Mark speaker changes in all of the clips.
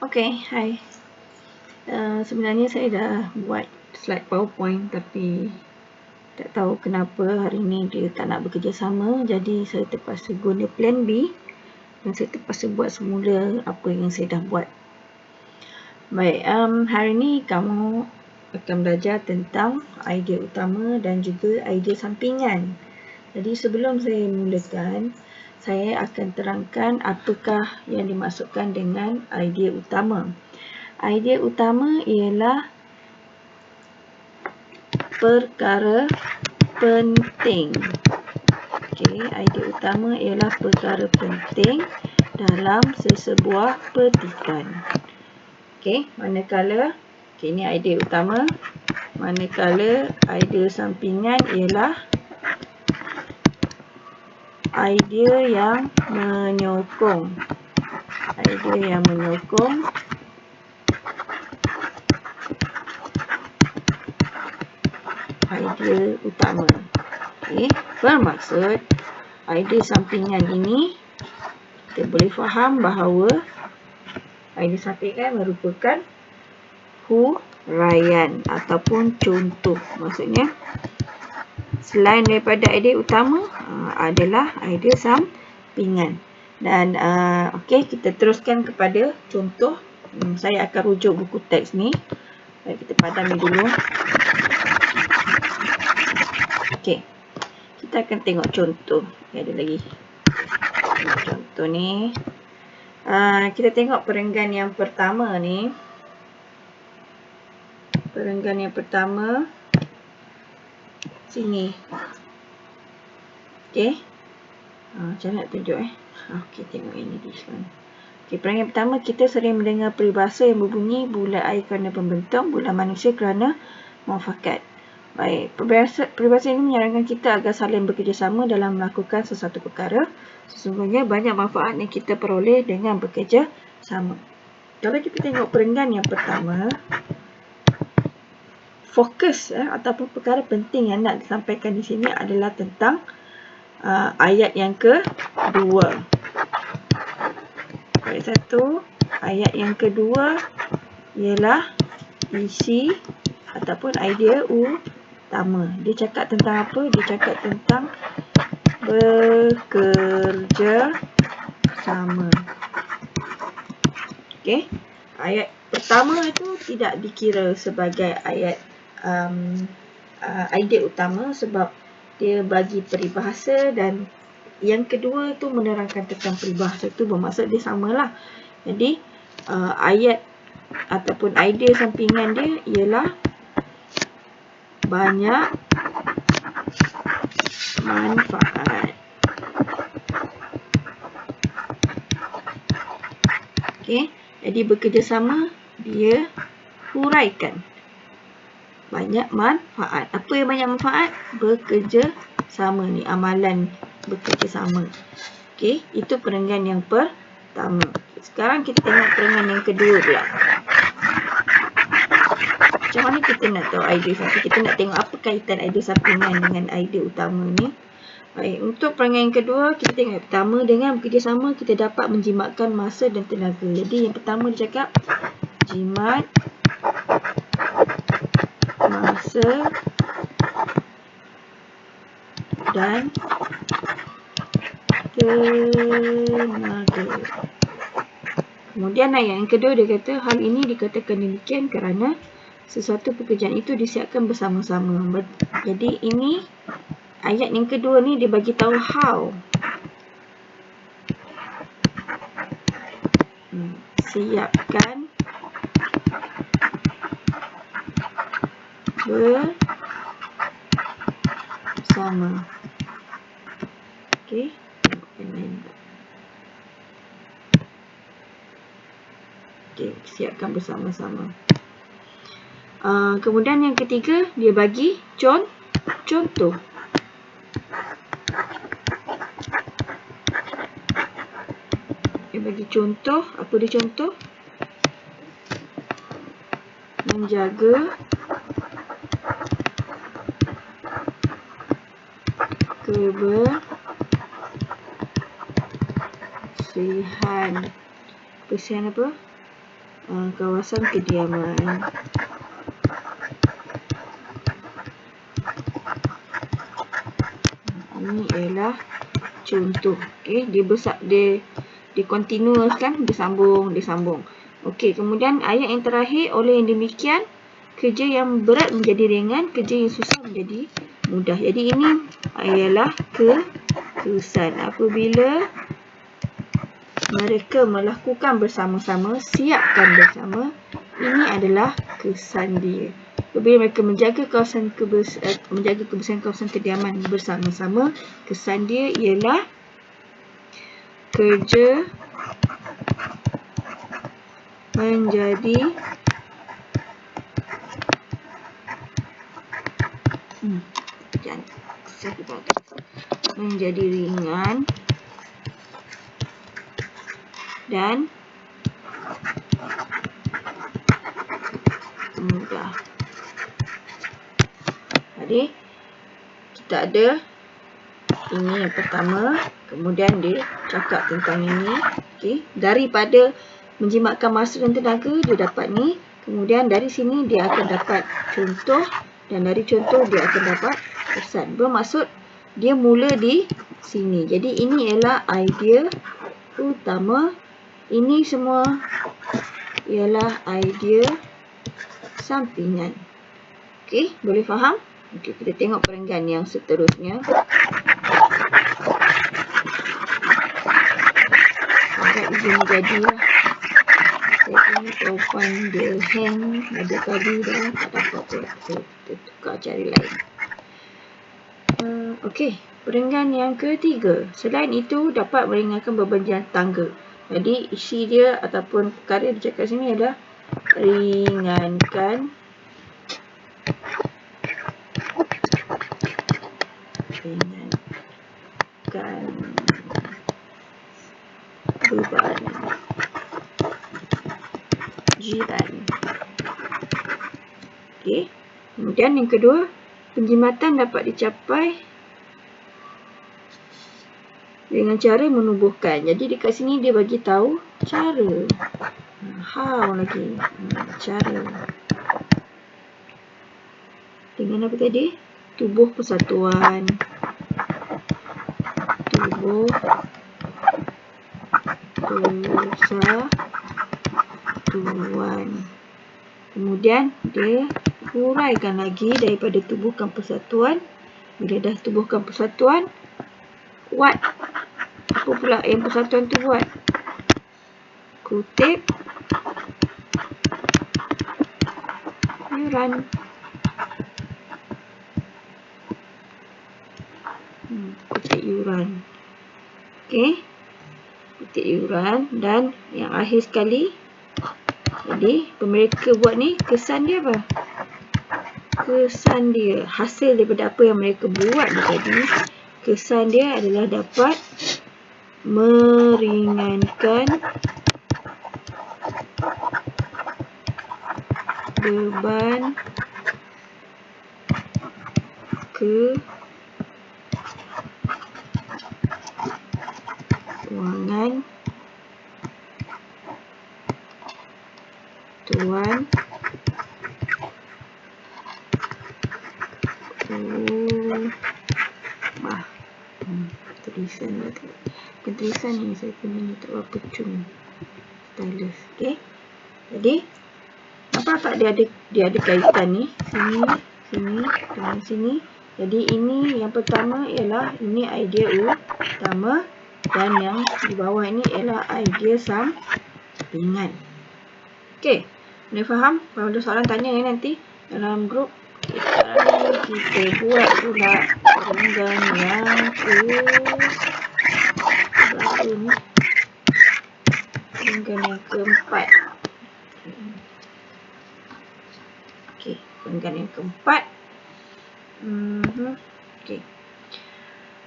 Speaker 1: Okay, hai. Sebenarnya saya dah buat slide PowerPoint tapi tak tahu kenapa hari ini dia tak nak bekerjasama, jadi saya terpaksa guna plan B dan saya terpaksa buat semula apa yang saya dah buat. Baik, hari ini kamu akan belajar tentang idea utama dan juga idea sampingan. Jadi sebelum saya mulakan, saya akan terangkan apakah yang dimaksudkan dengan idea utama. Idea utama ialah perkara penting. Okey, idea utama ialah perkara penting dalam sesebuah petikan. Okey, manakala ini idea utama, manakala idea sampingan ialah idea yang menyokong. Idea yang menyokong idea utama. Okey, bermaksud idea sampingan ini kita boleh faham bahawa idea sampingan merupakan huraian ataupun contoh. Maksudnya selain daripada idea utama adalah idea sampingan. Dan okey, kita teruskan kepada contoh. Saya akan rujuk buku teks ni. Baik, kita padami dulu. Okey, kita akan tengok contoh. Ada lagi contoh ni. Kita tengok perenggan yang pertama ni. Perenggan yang pertama sini. Okey, macam mana nak tunjuk Okey, tengok ini di sana. Okey, perenggan pertama, kita sering mendengar peribahasa yang berbunyi bulan air kerana pembentuk, bulan manusia kerana muafakat. Baik, peribahasa ini menyarankan kita agar saling bekerjasama dalam melakukan sesuatu perkara. Sesungguhnya banyak manfaat yang kita peroleh dengan bekerjasama. Kalau kita tengok perenggan yang pertama, fokus ataupun perkara penting yang nak disampaikan di sini adalah tentang ayat yang kedua. Ayat 1, ayat yang kedua ialah isi ataupun idea utama. Dia cakap tentang apa? Dia cakap tentang bekerja sama. Okey, ayat pertama itu tidak dikira sebagai ayat idea utama sebab dia bagi peribahasa, dan yang kedua itu menerangkan tentang peribahasa itu, bermaksud dia samalah. Jadi ayat ataupun idea sampingan dia ialah banyak manfaat. Okey, jadi bekerjasama dia huraikan banyak manfaat. Apa yang banyak manfaat? Bekerja sama ni, amalan bekerja sama. Okey, itu perenggan yang pertama. Sekarang kita tengok perenggan yang kedua pula. Macam mana kita nak tahu idea sampingan? Kita nak tengok apa kaitan idea sampingan dengan idea utama ni. Baik, untuk perenggan yang kedua, kita tengok yang pertama, dengan bekerjasama kita dapat menjimatkan masa dan tenaga. Jadi yang pertama dia cakap jimat masa dan tenaga. Kemudian ayat yang kedua dia kata hal ini dikatakan demikian kerana sesuatu pekerjaan itu disiapkan bersama-sama. Jadi ini ayat yang kedua ni dia bagi tahu how. Siapkan bersama. Okey, siapkan bersama-sama. Kemudian yang ketiga dia bagi contoh. Dia bagi contoh. Apa dia contoh? Menjaga kebersihan. Kebersihan apa? kawasan kediaman. Ini ialah contoh. Okey, dia continuous kan, disambung. Okey, kemudian ayat yang terakhir, oleh yang demikian kerja yang berat menjadi ringan, kerja yang susah menjadi mudah. Jadi ini ialah kesan apabila mereka melakukan bersama-sama, siapkan bersama. Ini adalah kesan dia. Apabila mereka menjaga kebersihan kawasan kediaman bersama-sama, kesan dia ialah kerja menjadi ringan dan mudah. Jadi kita ada ini yang pertama, kemudian dia cakap tentang ini. Okey, daripada menjimatkan masa dan tenaga, dia dapat ni. Kemudian dari sini dia akan dapat contoh, dan dari contoh dia akan dapat kesan. Bermaksud dia mula di sini. Jadi ini ialah idea utama. Ini semua ialah idea sampingan. Okey, boleh faham? Okey, kita tengok perenggan yang seterusnya. Agak izin jadilah. Saya punya PowerPoint dia hang ada tadi dah, tak dapat apa. Kita tukar cari lain. Okey, perenggan yang ketiga. Selain itu, dapat meringankan beban jalan tangga. Jadi, isi dia ataupun perkara yang dicakap sini adalah ringankan beban jiran. Okey. Kemudian yang kedua, penjimatan dapat dicapai dengan cara menubuhkan. Jadi dekat sini dia bagi tahu cara. How lagi. Cara. Dengan apa tadi? Tubuh persatuan. Tubuh persatuan. Kemudian dia huraikan lagi daripada tubuhkan persatuan. Bila dah tubuhkan persatuan, what? Apa pula yang persatuan tu buat? Kutip yuran. Kutip yuran. Okey. Kutip yuran. Dan yang akhir sekali, jadi mereka buat ni, kesan dia apa? Kesan dia, hasil daripada apa yang mereka buat tadi, kesan dia adalah dapat meringankan beban keuangan tuan rumah. Tulisan ni saya punya ni tak berapa cun stylus. Okey. Jadi nampak dia ada kaitan ni, sini dengan sini. Jadi ini yang pertama ialah ini idea utama, dan yang di bawah ini ialah idea sampingan. Okey, boleh faham? Kalau ada soalan tanya ya nanti dalam grup. Sekarang kita buat pula perenggan yang berapa ni? Perenggan yang keempat. Okey, perenggan yang keempat. Okey.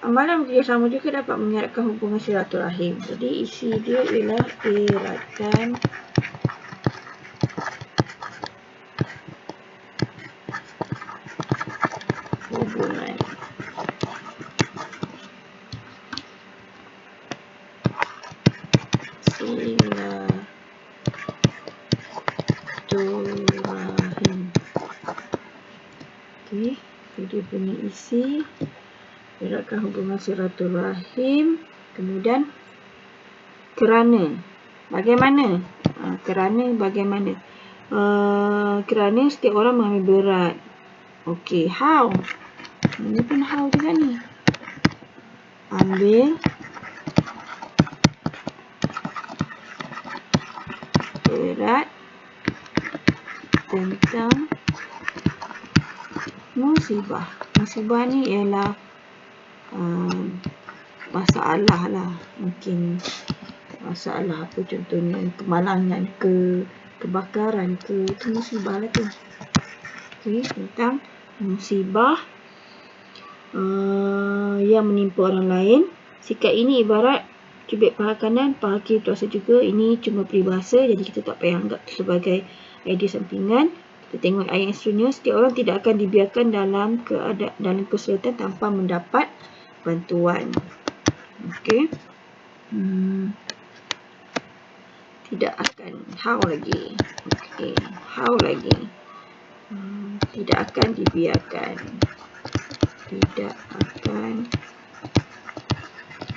Speaker 1: Amalan bekerjasama juga dapat mengeratkan hubungan silaturahim. Jadi isi dia ialah eratkan hubungan. silaturahim. Okey, itu dia punya isi. Eratkan hubungan silaturahim. Kemudian kerana. Bagaimana? Kerana bagaimana? Kerana setiap orang mengambil berat. Okey, how? Ini pun how juga ni. Ambil berat tentang musibah. Musibah ni ialah masalah lah. Mungkin masalah apa contohnya, kemalangan ke, kebakaran ke, itu musibah lah tu. Okey, tentang musibah yang menimpa orang lain. Sikap ini ibarat cubit paha kanan, paha kiri terasa juga. Ini cuma peribahasa, jadi kita tak payah anggap sebagai idea sampingan. Kita tengok ayat yang seterusnya. Setiap orang tidak akan dibiarkan dalam kesulitan tanpa mendapat bantuan. Okey. Tidak akan. How lagi? Okey. How lagi? Tidak akan dibiarkan. Tidak akan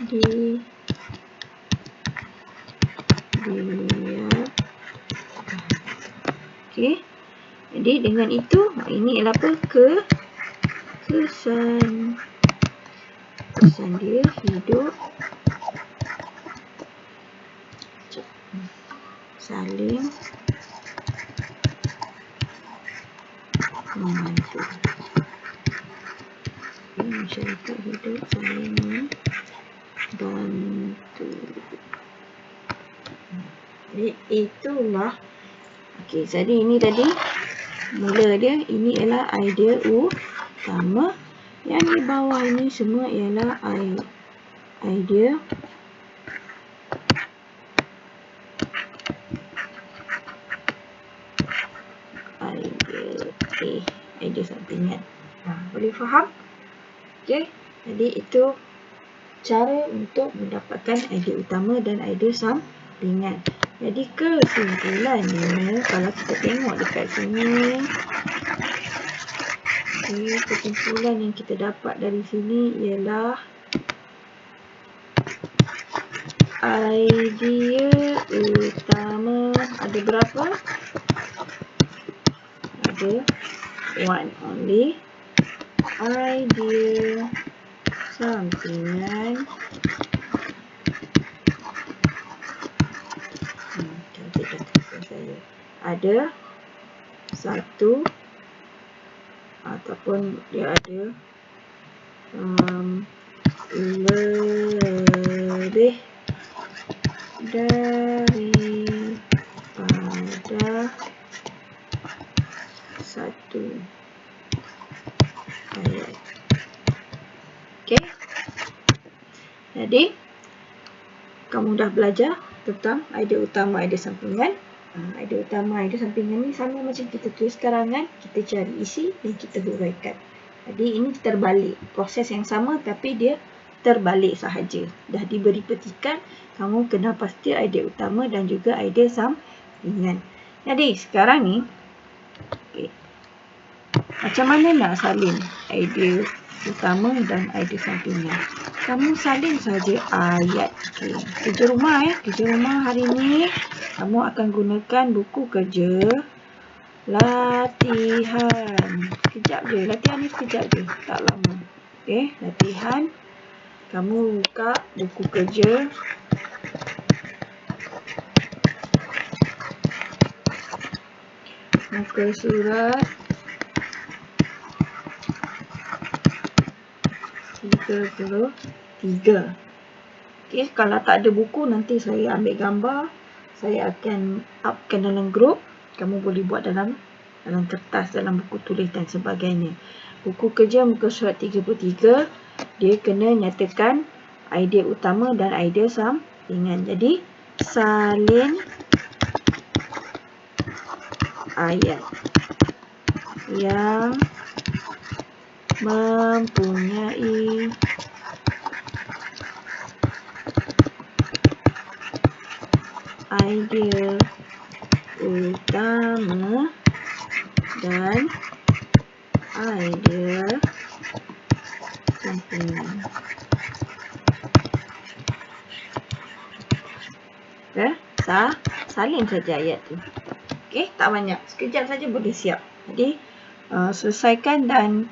Speaker 1: dibiarkan. Okey. Jadi dengan itu, ini adalah apa? Kesan. Kesan dia hidup saling membantu. Masyarakat hidup saling membantu. Jadi itulah. Okey, jadi ini tadi mula dia. Ini ialah idea utama. Yang di bawah ini semua ialah idea idea sampingan. Boleh faham? Okey, jadi itu cara untuk mendapatkan idea utama dan idea sampingan. Jadi kesimpulannya, kalau kita tengok dekat sini, kesimpulan yang kita dapat dari sini ialah idea utama ada berapa? Ada one only. Idea sampingan ada satu, ataupun dia ada lebih daripada satu ayat. Okey. Jadi kamu dah belajar tentang idea utama, idea sampingan. Idea utama, idea sampingan ni sama macam kita tulis karangan, kita cari isi dan kita huraikan. Jadi ini terbalik, proses yang sama tapi dia terbalik sahaja. Dah diberi petikan, kamu kena pasti idea utama dan juga idea sampingan. Jadi sekarang ni, macam mana nak salin idea utama dan idea sampingan? Kamu salin saja ayat. Kerja rumah kerja rumah hari ni kamu akan gunakan buku kerja latihan. Sekejap je, latihan ni sekejap je, tak lama. Okey, latihan. Kamu buka buku kerja. Muka surat 33. Okey, kalau tak ada buku nanti saya ambil gambar. Saya akan upkan dalam grup. Kamu boleh buat dalam kertas, dalam buku tulis dan sebagainya. Buku kerja muka surat 33. Dia kena nyatakan idea utama dan idea sampingan. Jadi salin ayat yang mempunyai idea utama dan idea sempurna. Salin saja ayat tu. Okey, tak banyak. Sekejap saja boleh siap. Jadi, selesaikan dan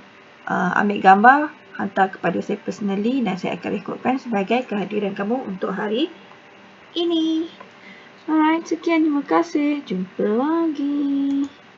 Speaker 1: ambil gambar, hantar kepada saya personally dan saya akan rekodkan sebagai kehadiran kamu untuk hari ini. Alright, sekian. Terima kasih. Jumpa lagi.